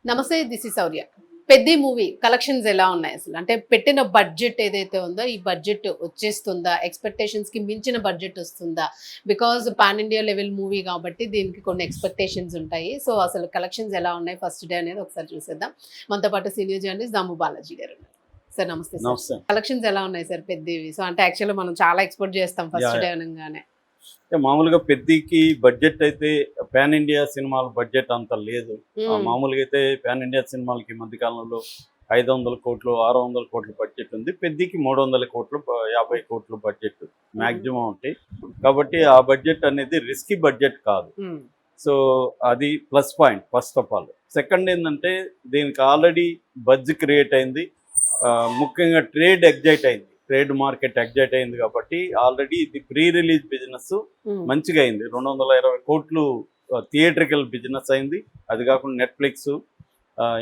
నమస్తే, this is Shaurya. Peddi movie collections ఎలా ఉన్నాయి అసలు? అంటే పెట్టిన బడ్జెట్ ఏదైతే ఉందో ఈ బడ్జెట్ వచ్చేస్తుందా? ఎక్స్‌పెక్టేషన్స్ కి మించిన బడ్జెట్ వస్తుందా? Because pan India level movie కాబట్టి దీనికి కొన్ని ఎక్స్‌పెక్టేషన్స్ ఉంటాయి. సో అసలు కలెక్షన్స్ ఎలా ఉన్నాయి ఫస్ట్ డే అనేది ఒకసారి చూసేద్దాం. మనతో పాటు సీనియర్ జర్నలిస్ట్ దాము బాలాజీ గారు ఉన్నారు. సార్ నమస్తే సార్. నమస్తే. కలెక్షన్స్ ఎలా ఉన్నాయి సార్ పెద్దివి? సో అంటే యాక్చువల్‌గా మనం చాలా ఎక్స్‌పెక్ట్ చేస్తాం ఫస్ట్ డే అనంగానే. మామూలుగా పెద్దికి బడ్జెట్ అయితే పాన్ ఇండియా సినిమాల బడ్జెట్ అంత లేదు. మామూలుగా అయితే పాన్ ఇండియా సినిమాలకి ఈ మధ్య కాలంలో 500 కోట్లు 600 కోట్ల బడ్జెట్ ఉంది. పెద్దికి 300 కోట్లు 50 కోట్లు బడ్జెట్ మాక్సిమం ఉంటాయి. కాబట్టి ఆ బడ్జెట్ అనేది రిస్కీ బడ్జెట్ కాదు. సో అది plus point first of all. Second ఏంటంటే దీనికి ఆల్రెడీ బజ్ క్రియేట్ అయింది. ముఖ్యంగా ట్రేడ్ ఎగ్జైట్ అయింది, ట్రేడ్ మార్కెట్ ఎగ్జైట్ అయింది కాబట్టి ఆల్రెడీ ఇది ప్రీ రిలీజ్ బిజినెస్ మంచిగా అయింది. 220 కోట్లు థియేట్రికల్ బిజినెస్ అయింది. అది కాకుండా నెట్ఫ్లిక్స్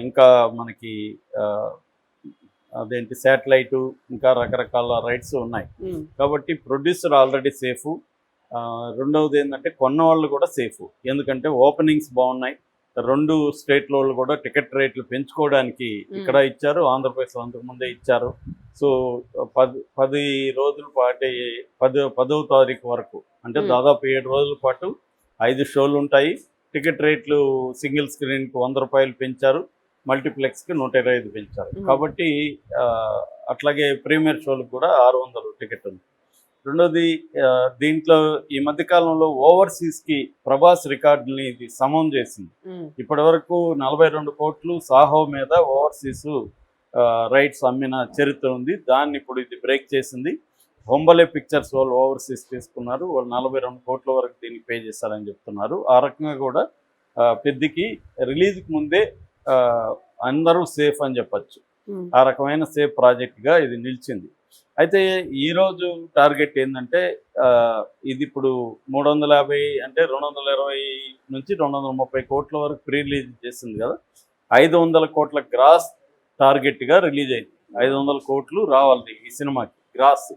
ఇంకా మనకి అదేంటి శాటిలైట్ ఇంకా రకరకాల రైట్స్ ఉన్నాయి కాబట్టి ప్రొడ్యూసర్ ఆల్రెడీ సేఫ్. రెండవది ఏంటంటే కొన్న వాళ్ళు కూడా సేఫ్, ఎందుకంటే ఓపెనింగ్స్ బాగున్నాయి. 2 స్టేట్ల వాళ్ళు కూడా టికెట్ రేట్లు పెంచుకోవడానికి ఇక్కడ ఇచ్చారు, ఆంధ్రప్రదేశ్లో అంతకుముందే ఇచ్చారు. సో 10 రోజుల పాటు 10వ తారీఖు వరకు అంటే దాదాపు 7 రోజుల పాటు 5 షోలు ఉంటాయి. టికెట్ రేట్లు సింగిల్ స్క్రీన్కి 100 రూపాయలు పెంచారు, మల్టీప్లెక్స్కి 125 పెంచారు. కాబట్టి అట్లాగే ప్రీమియర్ షోలకు కూడా 600 టికెట్ ఉంది. రెండోది దీంట్లో ఈ మధ్యకాలంలో ఓవర్సీస్కి ప్రభాస్ రికార్డుని ఇది సమం చేసింది. ఇప్పటి వరకు 42 కోట్లు సాహో మీద ఓవర్సీస్ రైట్స్ అమ్మిన చరిత్ర ఉంది. దాన్ని ఇప్పుడు ఇది బ్రేక్ చేసింది. బొంబలే పిక్చర్స్ వాళ్ళు ఓవర్సీస్ తీసుకున్నారు, వాళ్ళు 42 కోట్ల వరకు దీనికి పే చేస్తారని చెప్తున్నారు. ఆ రకంగా కూడా పెద్దికి రిలీజ్కి ముందే అందరూ సేఫ్ అని చెప్పచ్చు. ఆ రకమైన సేఫ్ ప్రాజెక్ట్గా ఇది నిలిచింది. అయితే ఈరోజు టార్గెట్ ఏంటంటే ఇది ఇప్పుడు 350 అంటే 220 నుంచి 230 కోట్ల వరకు ప్రీ రిలీజ్ చేసింది కదా. 500 కోట్ల గ్రాస్ టార్గెట్గా రిలీజ్ అయింది. 500 కోట్లు రావాలి ఈ సినిమాకి గ్రాస్.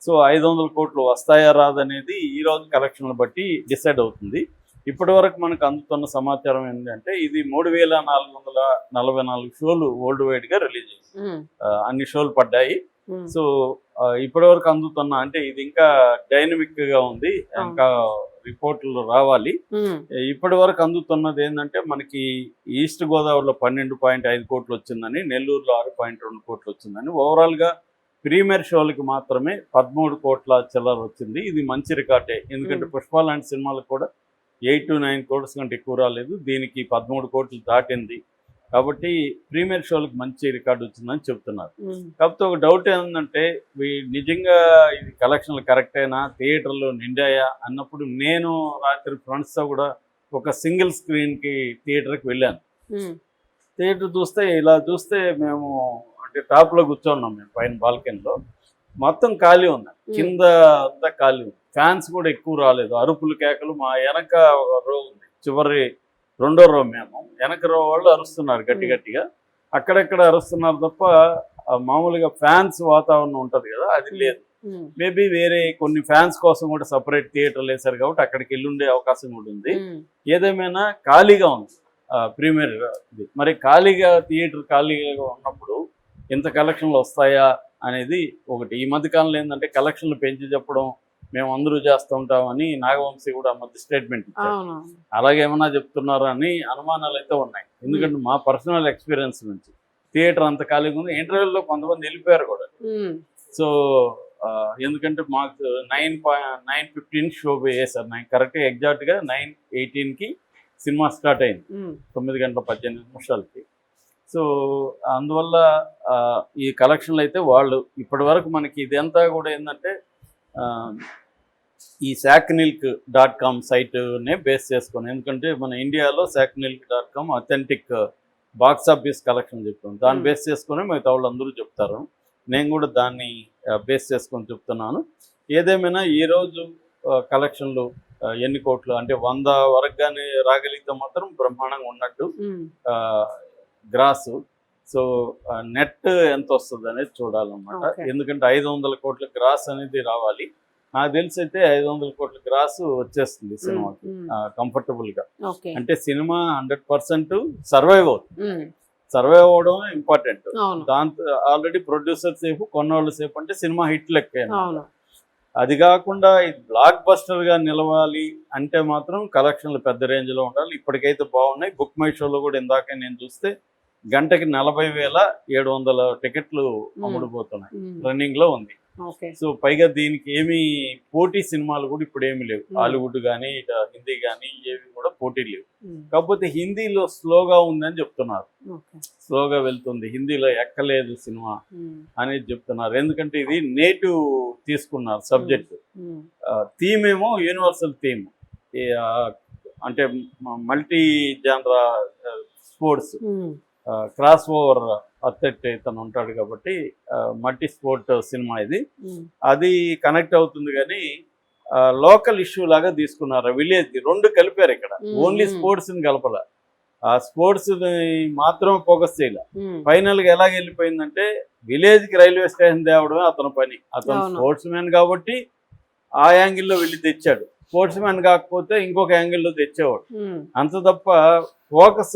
సో 500 కోట్లు వస్తాయా రాదనేది ఈరోజు కలెక్షన్లు బట్టి డిసైడ్ అవుతుంది. ఇప్పటి వరకు మనకు అందుతున్న సమాచారం ఏంటంటే ఇది 3444 షోలు వరల్డ్ వైడ్గా రిలీజ్ అయింది. అన్ని షోలు పడ్డాయి. సో ఇప్పటి వరకు అందుతున్న అంటే ఇది ఇంకా డైనమిక్ గా ఉంది, ఇంకా రిపోర్ట్లు రావాలి. ఇప్పటి వరకు అందుతున్నది ఏంటంటే మనకి ఈస్ట్ గోదావరిలో 12.5 కోట్లు వచ్చిందని, నెల్లూరులో 6.2 కోట్లు వచ్చిందని, ఓవరాల్ గా ప్రీమియర్ షోలకి మాత్రమే 13 కోట్ల చిల్లర వచ్చింది. ఇది మంచి రికార్డే, ఎందుకంటే పుష్ప లాంటి సినిమాలకు కూడా 8 to 9 కోట్స్ కంటే ఎక్కువ రాలేదు, దీనికి 13 కోట్లు దాటింది. కాబట్టి ప్రీమియర్ షోలకు మంచి రికార్డు వచ్చిందని చెప్తున్నారు. కాకపోతే ఒక డౌట్ ఏంటంటే నిజంగా ఇది కలెక్షన్లు కరెక్టేనా, థియేటర్లో నిండాయా అన్నప్పుడు నేను రాత్రి ఫ్రెండ్స్తో కూడా ఒక సింగిల్ స్క్రీన్కి థియేటర్కి వెళ్ళాను. థియేటర్ ఇలా చూస్తే మేము అంటే టాప్లో కూర్చోన్నాం, మేము పైన బాల్కనీలో మొత్తం ఖాళీ ఉన్నాయి, కింద అంతా ఖాళీ ఉంది. ఫ్యాన్స్ కూడా ఎక్కువ రాలేదు, అరుపులు కేకలు. మా వెనక ఒక రో ఉంది, చివరి 2వ రో, మేము వెనక రో వాళ్ళు అరుస్తున్నారు గట్టి గట్టిగా, అక్కడెక్కడ అరుస్తున్నారు తప్ప మామూలుగా ఫ్యాన్స్ వాతావరణం ఉంటుంది కదా అది లేదు. మేబీ వేరే కొన్ని ఫ్యాన్స్ కోసం కూడా సపరేట్ థియేటర్లు వేశారు కాబట్టి అక్కడికి వెళ్ళుండే అవకాశం కూడా ఉంది. ఏదేమైనా ఖాళీగా ఉంది ప్రీమియర్ ఇది. మరి థియేటర్ ఖాళీగా ఉన్నప్పుడు ఇంత కలెక్షన్లు వస్తాయా అనేది ఒకటి. ఈ మధ్యకాలంలో ఏంటంటే కలెక్షన్లు పెంచి చెప్పడం మేము అందరూ చేస్తూ ఉంటామని నాగవంశీ కూడా మధ్య స్టేట్మెంట్ ఇచ్చారు. అలాగే ఏమన్నా చెప్తున్నారు అని అనుమానాలు అయితే ఉన్నాయి, ఎందుకంటే మా పర్సనల్ ఎక్స్పీరియన్స్ నుంచి థియేటర్ అంత ఖాళీగా ఉంది. ఇంటర్వ్యూలో కొంతమంది వెళ్ళిపోయారు కూడా. సో ఎందుకంటే మాకు 9:15 షో వేసారు, కరెక్ట్గా ఎగ్జాక్ట్గా 9:18కి సినిమా స్టార్ట్ అయింది, 9:18 సో అందువల్ల ఈ కలెక్షన్లు అయితే వాళ్ళు ఇప్పటి వరకు మనకి ఇదంతా కూడా ఏంటంటే ఈ ShackNilk.com సైట్నే బేస్ చేసుకొని, ఎందుకంటే మన ఇండియాలో ShackNilk.com authentic box office collection చెప్తాం, దాన్ని బేస్ చేసుకొని మిగతా వాళ్ళు అందరూ చెప్తారు. నేను కూడా దాన్ని బేస్ చేసుకొని చెప్తున్నాను. ఏదేమైనా ఈరోజు కలెక్షన్లు ఎన్ని కోట్లు అంటే 100 వరకు కానీ రాగలిగితే మాత్రం బ్రహ్మాండంగా ఉన్నట్టు గ్రాస్. సో నెట్ ఎంత వస్తుంది అనేది చూడాలన్నమాట, ఎందుకంటే 500 కోట్ల గ్రాస్ అనేది రావాలి. నాకు తెలిసి అయితే 500 కోట్ల గ్రాస్ వచ్చేస్తుంది సినిమాకి కంఫర్టబుల్ గా. ఓకే. అంటే సినిమా 100% సర్వైవ్ అవుతుంది. ఉమ్. సర్వైవ్ అవడం ఇంపార్టెంట్. అవును. దాంతో ఆల్రెడీ ప్రొడ్యూసర్ సేపు, కొన్నోళ్ళు సేపు అంటే సినిమా హిట్ లెక్క. అవును. అది కాకుండా ఇది బ్లాక్ బస్టర్ గా నిలవాలి అంటే మాత్రం కలెక్షన్లు పెద్ద రేంజ్ లో ఉండాలి. ఇప్పటికైతే బాగున్నాయి. బుక్ మై షోలో కూడా ఇందాక నేను చూస్తే గంటకి 40,700 టికెట్లు అమ్ముడుపోతున్నాయి. రన్నింగ్ లో ఉంది. ఓకే. సో పైగా దీనికి ఏమి పోటీ సినిమాలు కూడా ఇప్పుడు ఏమి లేవు. హాలీవుడ్ కానీ ఇక హిందీ కానీ ఏవి కూడా పోటీ లేవు. కాకపోతే హిందీలో స్లోగా ఉందని చెప్తున్నారు. ఓకే. స్లోగా వెళ్తుంది, హిందీలో ఎక్కలేదు సినిమా అనేది చెప్తున్నారు. ఎందుకంటే ఇది నేటివ్ తీసుకున్నారు సబ్జెక్ట్. థీమ్ ఏమో యూనివర్సల్ థీమ్, అంటే మల్టీ జానరా స్పోర్ట్స్, క్రాస్ ఓవర్ అథ్లెట్ ఇతను ఉంటాడు కాబట్టి మల్టీ స్పోర్ట్ సినిమా ఇది. అది కనెక్ట్ అవుతుంది కానీ లోకల్ ఇష్యూ లాగా తీసుకున్నారు. విలేజ్ రెండు కలిపారు ఇక్కడ. ఓన్లీ స్పోర్ట్స్ ని కలపల, ఆ స్పోర్ట్స్ మాత్రం ఫోకస్ చేయలే. ఫైనల్ గా ఎలాగ వెళ్ళిపోయిందంటే విలేజ్ కి రైల్వే స్టేషన్ తేవడమే అతని పని. అతను స్పోర్ట్స్ మ్యాన్ కాబట్టి ఆ యాంగిల్లో వెళ్ళి తెచ్చాడు. స్పోర్ట్స్ మ్యాన్ కాకపోతే ఇంకొక యాంగిల్లో తెచ్చేవాడు. అంత తప్ప ఫోకస్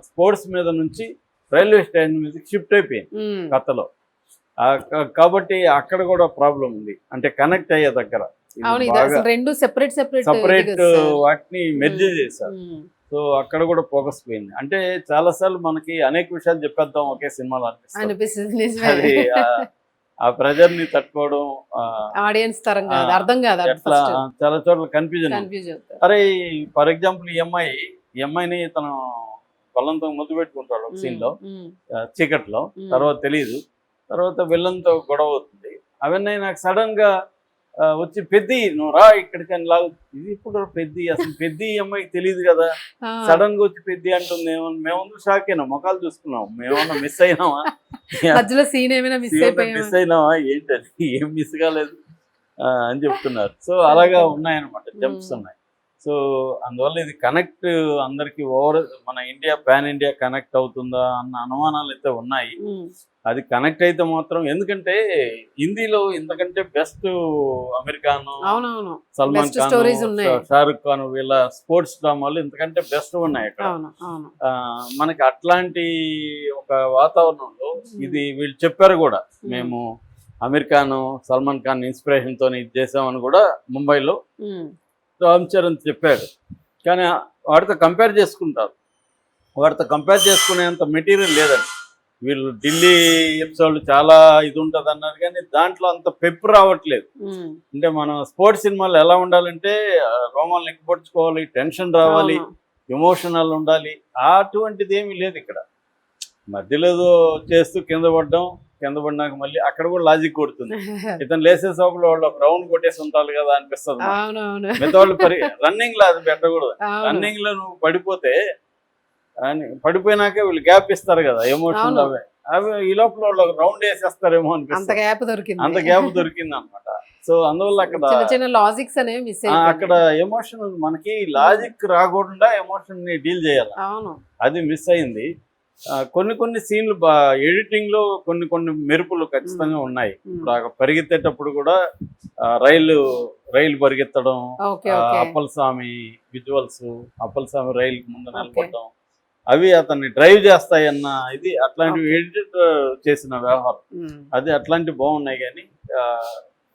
స్పోర్ట్స్ మీద నుంచి రైల్వే స్టేషన్ మీద షిఫ్ట్ అయిపోయింది కథలో. కాబట్టి అక్కడ కూడా ప్రాబ్లం ఉంది, అంటే కనెక్ట్ అయ్యే దగ్గర సెపరేట్ వాటిని మెర్జ్ చేశారు. సో అక్కడ కూడా ఫోకస్ పోయింది. అంటే చాలా సార్లు మనకి అనేక విషయాలు చెప్పేద్దాం ఒకే సినిమాలో అనిపిస్తుంది. అది ఆ ప్రెజర్ ని తట్టుకోవడం ఆడియన్స్ అర్థం కాదు. చాలా చోట్ల కన్ఫ్యూజన్. అరే ఫర్ ఎగ్జాంపుల్ ఈ అమ్మాయిని తను బలంతో ముద్దు పెట్టుకుంటాడు ఒక సీన్ లో, చీకట్లో. తర్వాత తెలియదు, తర్వాత విలన్తో గొడవ అవుతుంది. అవన్నీ నాకు సడన్ గా వచ్చి పెద్ద నువ్వు రా ఇక్కడికి అని లాగు. ఇది ఇప్పుడు పెద్ద అసలు పెద్ద ఈ అమ్మాయికి తెలియదు కదా, సడన్ గా వచ్చి పెద్ద అంటుంది. మేమందరూ షాక్ అయినా, మొఖాలు చూసుకున్నాం. మేమన్నా మిస్ అయినామా, మిస్ అయినావా ఏంటది, ఏం మిస్ కాలేదు అని చెప్తున్నారు. సో అలాగా ఉన్నాయన్నమాట, జంప్స్ ఉన్నాయి. సో అందువల్ల ఇది కనెక్ట్ అందరికి మన ఇండియా పాన్ ఇండియా కనెక్ట్ అవుతుందా అన్న అనుమానాలు అయితే ఉన్నాయి. అది కనెక్ట్ అయితే మాత్రం, ఎందుకంటే హిందీలో ఇంతకంటే బెస్ట్ అమెరికాను, సల్మాన్ ఖాన్, షారుఖ్ ఖాన్ వీళ్ళ స్పోర్ట్స్ డ్రామాలు ఇంతకంటే బెస్ట్ ఉన్నాయి అక్కడ. మనకి అట్లాంటి ఒక వాతావరణంలో ఇది వీళ్ళు చెప్పారు కూడా, మేము అమెరికాను సల్మాన్ ఖాన్ ఇన్స్పిరేషన్ తో ఇది చేసామని కూడా ముంబైలో రామ్ చరణ్ చెప్పాడు. కానీ వాడితో కంపేర్ చేసుకుంటారు, వాడితో కంపేర్ చేసుకునేంత మెటీరియల్ లేదండి. వీళ్ళు ఢిల్లీ ఎపిసోడ్లు చాలా ఇది ఉంటుంది అన్నారు, కానీ దాంట్లో అంత పెప్పు రావట్లేదు. అంటే మనం స్పోర్ట్స్ సినిమాలు ఎలా ఉండాలంటే రోమాలు ఎక్కిపడుచుకోవాలి, టెన్షన్ రావాలి, ఎమోషనల్ ఉండాలి. అటువంటిది ఏమీ లేదు ఇక్కడ. మధ్యలో చేస్తూ కింద పడినాక మళ్ళీ అక్కడ కూడా లాజిక్ కొడుతుంది. ఇతను లేసే సోపులో వాళ్ళు ఒక రౌండ్ కొట్టేసి ఉంటారు కదా అనిపిస్తుంది. మిగతా వాళ్ళు రన్నింగ్ లో అది పెట్టకూడదు. రన్నింగ్ లో నువ్వు పడిపోయినాకే వీళ్ళు గ్యాప్ ఇస్తారు కదా ఎమోషనల్. అవి ఈ లోపల వాళ్ళు ఒక రౌండ్ వేసేస్తారేమో అనిపిస్తుంది. అంత గ్యాప్ దొరికింది అనమాట. సో అందువల్ల అక్కడ ఎమోషన్, మనకి లాజిక్ రాకుండా ఎమోషన్ ని డీల్ చేయాలి, అది మిస్ అయింది. కొన్ని సీన్లు ఎడిటింగ్ లో కొన్ని మెరుపులు ఖచ్చితంగా ఉన్నాయి. ఇప్పుడు పరిగెత్తేటప్పుడు కూడా రైలు పరిగెత్తడం, అప్పలస్వామి విజువల్స్, అప్పలస్వామి రైలు ముందు నిలబడడం, అవి అతన్ని డ్రైవ్ చేస్తాయన్న ఇది, అట్లాంటివి ఎడిట్ చేసిన వ్యవహారం అది, అట్లాంటివి బాగున్నాయి. కానీ